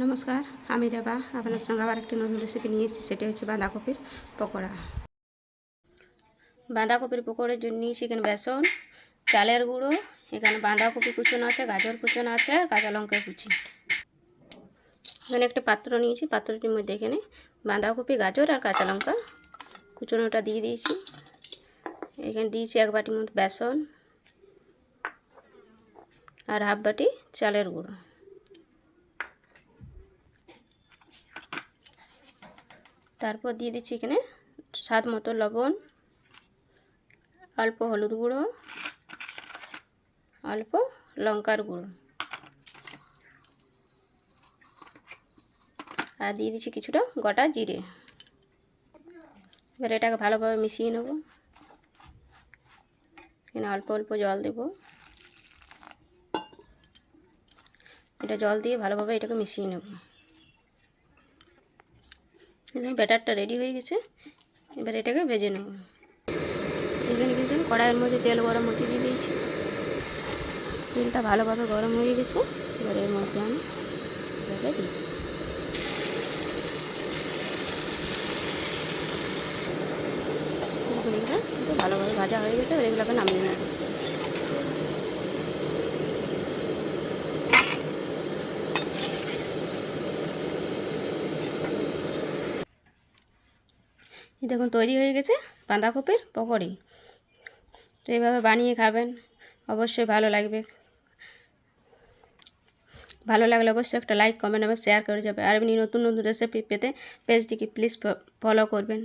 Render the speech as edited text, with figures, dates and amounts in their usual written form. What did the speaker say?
নমস্কার, আমি রেবা আপনার সঙ্গে আবার একটি নতুন রেসিপি নিয়ে এসেছি। সেটি হচ্ছে বাঁধাকপির পকোড়া। বাঁধাকপির পকোড়ার জন্য নিয়েছি এখানে বেসন, চালের গুঁড়ো, এখানে বাঁধাকপি কুচনো আছে, গাজর কুচনো আছে আর কাঁচা লঙ্কা কুচি। এখানে একটা পাত্র নিয়েছি, পাত্রটির মধ্যে এখানে বাঁধাকপি, গাজর আর কাঁচা লঙ্কা কুচনোটা দিয়ে দিয়েছি। এখানে দিয়েছি 1 বাটি মতো বেসন আর হাফ বাটি চালের গুঁড়ো। তারপর দিয়ে দিচ্ছি এখানে স্বাদ মতো লবণ, অল্প হলুদ গুঁড়ো, অল্প লঙ্কার গুঁড়ো আর দিয়ে দিচ্ছি কিছুটা গোটা জিরে। এবার এটাকে ভালোভাবে মিশিয়ে নেব। এখানে অল্প অল্প জল দেব। এটা জল দিয়ে ভালোভাবে এটাকে মিশিয়ে নেব। ব্যাটারটা রেডি হয়ে গেছে, এবার এটাকে ভেজে নেব। এখানে কিন্তু কড়াইয়ের মধ্যে তেল গরম হতে দিয়ে দিয়েছি। তেলটা ভালোভাবে গরম হয়ে গেছে, এবার এর মধ্যে আমি এটাকে দিই। এটা কিন্তু ভালোভাবে ভাজা হয়ে গেছে, এবার এগুলোকে নামিয়ে নেব। দেখুন তৈরি হয়ে গেছে বাঁধাকপির পকোড়ি। তো এইভাবে বানিয়ে খাবেন, অবশ্যই ভালো লাগবে। ভালো লাগলে অবশ্যই একটা লাইক, কমেন্ট এবং শেয়ার করে যাবে। আর এমনি নতুন নতুন রেসিপি পেতে পেজটিকে প্লিজ ফলো করবেন।